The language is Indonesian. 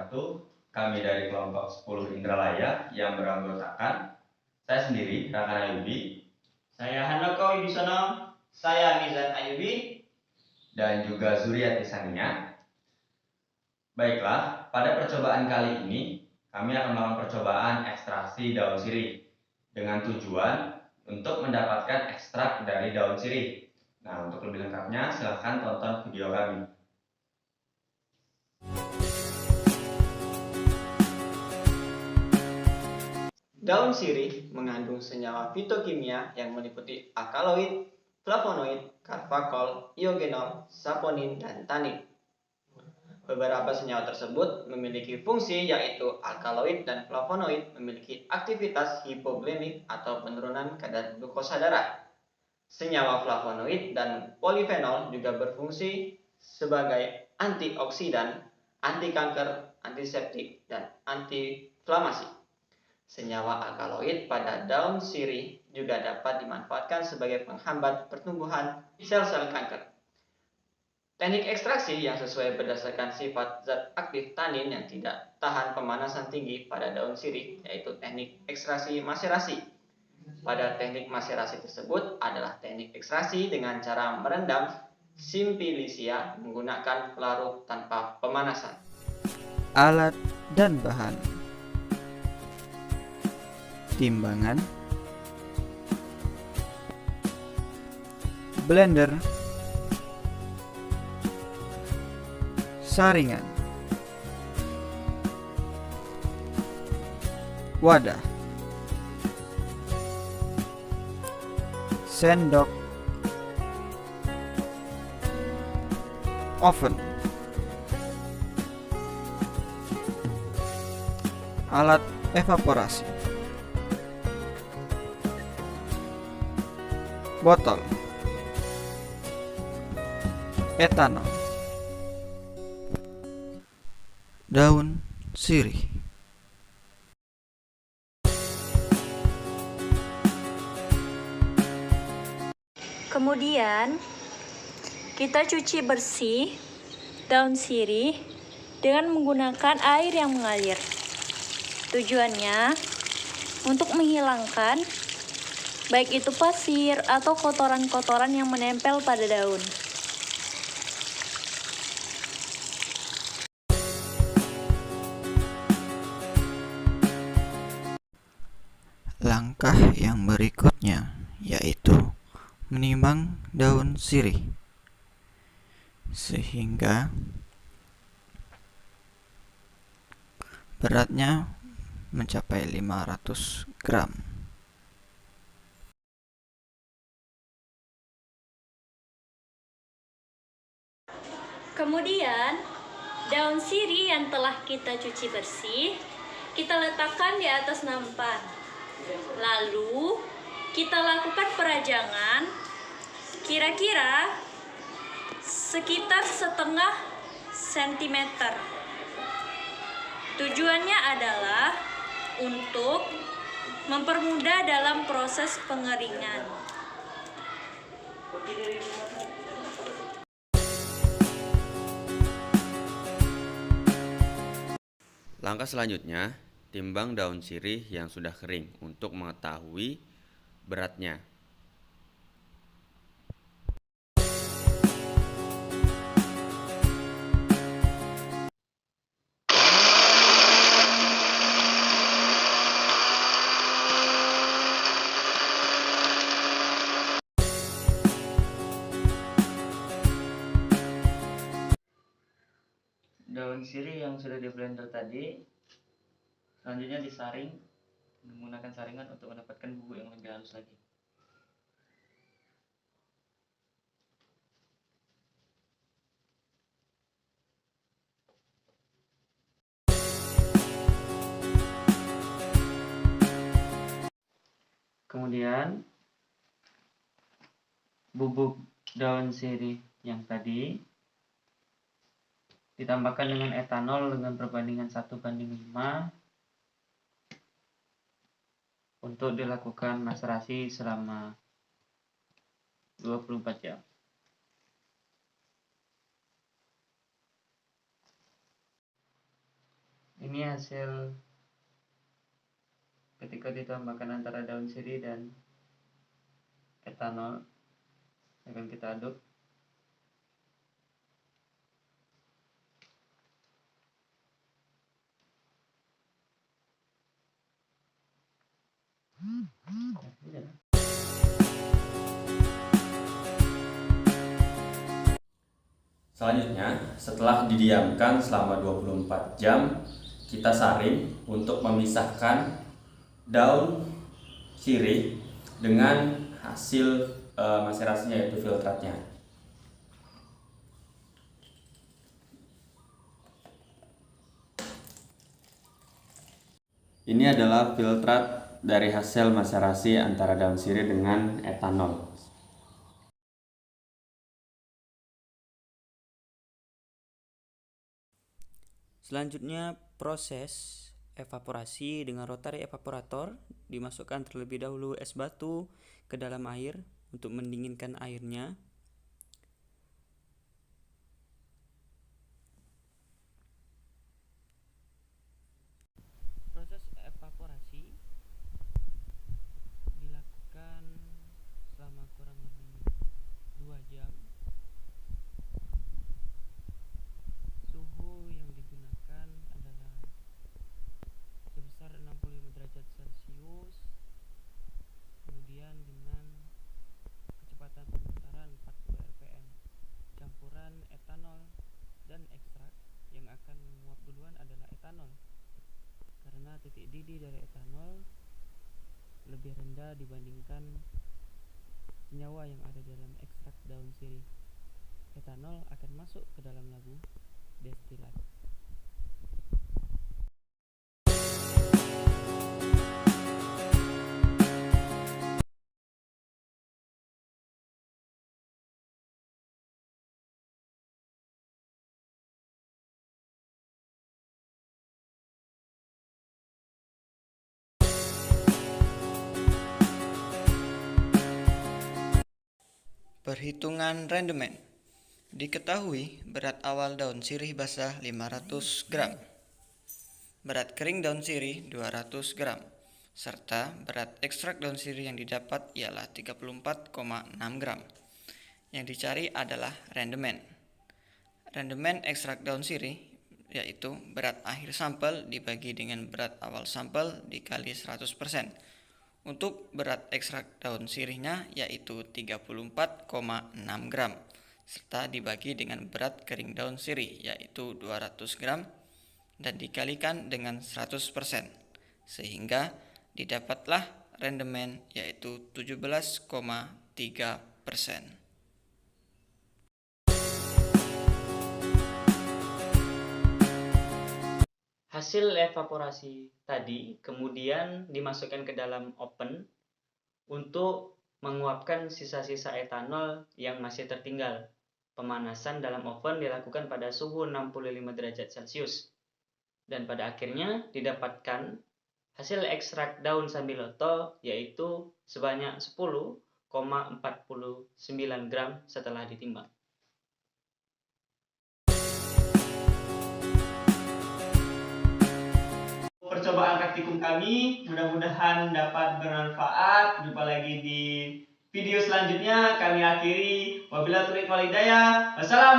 wabarakatuh. Kami dari kelompok 10 Indralaya yang beranggotakan saya sendiri, Rakan Ayubi, saya Handoko Wibisono, saya Mizan Ayubi, dan juga Zuriati Sania. Baiklah, pada percobaan kali ini kami akan melakukan percobaan ekstraksi daun sirih dengan tujuan untuk mendapatkan ekstrak dari daun sirih. Nah, untuk lebih lengkapnya silahkan tonton video kami. Daun sirih mengandung senyawa fitokimia yang meliputi alkaloid, flavonoid, karvakol, iogenol, saponin, dan tanin. Beberapa senyawa tersebut memiliki fungsi yaitu alkaloid dan flavonoid memiliki aktivitas hipoglikemik atau penurunan kadar glukosa darah. Senyawa flavonoid dan polifenol juga berfungsi sebagai antioksidan, anti kanker, antiseptik, dan antiinflamasi. Senyawa alkaloid pada daun sirih juga dapat dimanfaatkan sebagai penghambat pertumbuhan sel-sel kanker. Teknik ekstraksi yang sesuai berdasarkan sifat zat aktif tanin yang tidak tahan pemanasan tinggi pada daun sirih, yaitu teknik ekstraksi maserasi. Pada teknik maserasi tersebut adalah teknik ekstraksi dengan cara merendam Simpilicia menggunakan pelarut tanpa pemanasan. Alat dan bahan: timbangan, blender, saringan, wadah, sendok, oven, alat evaporasi, botol, etanol, daun sirih. Kemudian kita cuci bersih daun sirih dengan menggunakan air yang mengalir. Tujuannya untuk menghilangkan baik itu pasir atau kotoran-kotoran yang menempel pada daun. Langkah yang berikutnya yaitu menimbang daun sirih sehingga beratnya mencapai 500 gram. Kemudian daun sirih yang telah kita cuci bersih kita letakkan di atas nampan. Lalu kita lakukan perajangan kira-kira sekitar setengah sentimeter. Tujuannya adalah untuk mempermudah dalam proses pengeringan. Langkah selanjutnya, timbang daun sirih yang sudah kering untuk mengetahui beratnya. Daun sirih yang sudah di blender tadi selanjutnya disaring menggunakan saringan untuk mendapatkan bubuk yang lebih halus lagi. Kemudian bubuk daun sirih yang tadi ditambahkan dengan etanol dengan perbandingan 1:5 untuk dilakukan maserasi selama 24 jam. Ini hasil ketika ditambahkan antara daun sirih dan etanol. Akan kita aduk. Selanjutnya, setelah didiamkan selama 24 jam, kita saring untuk memisahkan daun sirih dengan hasil maserasinya, yaitu filtratnya. Ini adalah filtrat dari hasil maserasi antara daun sirih dengan etanol. Selanjutnya proses evaporasi dengan rotary evaporator. Dimasukkan terlebih dahulu es batu ke dalam air untuk mendinginkan airnya. Proses evaporasi dilakukan selama kurang lebih 2 jam. Suhu yang digunakan adalah sebesar 65 derajat Celcius, kemudian dengan kecepatan pemutaran 40 rpm. Campuran etanol dan ekstrak yang akan menguap duluan adalah etanol, karena titik didih dari etanol lebih rendah dibandingkan senyawa yang ada dalam ekstrak daun sirih. Etanol akan masuk ke dalam labu destilat. Perhitungan rendemen. Diketahui berat awal daun sirih basah 500 gram, berat kering daun sirih 200 gram, serta berat ekstrak daun sirih yang didapat ialah 34,6 gram. Yang dicari adalah rendemen. Rendemen ekstrak daun sirih yaitu berat akhir sampel dibagi dengan berat awal sampel dikali 100%. Untuk berat ekstrak daun sirihnya yaitu 34,6 gram, serta dibagi dengan berat kering daun sirih yaitu 200 gram dan dikalikan dengan 100%, sehingga didapatlah rendemen yaitu 17,3%. Hasil evaporasi tadi kemudian dimasukkan ke dalam oven untuk menguapkan sisa-sisa etanol yang masih tertinggal. Pemanasan dalam oven dilakukan pada suhu 65 derajat Celcius. Dan pada akhirnya didapatkan hasil ekstrak daun sambiloto yaitu sebanyak 10,49 gram setelah ditimbang. Percobaan praktikum kami mudah-mudahan dapat bermanfaat. Jumpa lagi di video selanjutnya. Kami akhiri. Wabillahi taufiq wal hidayah. Wassalamualaikum.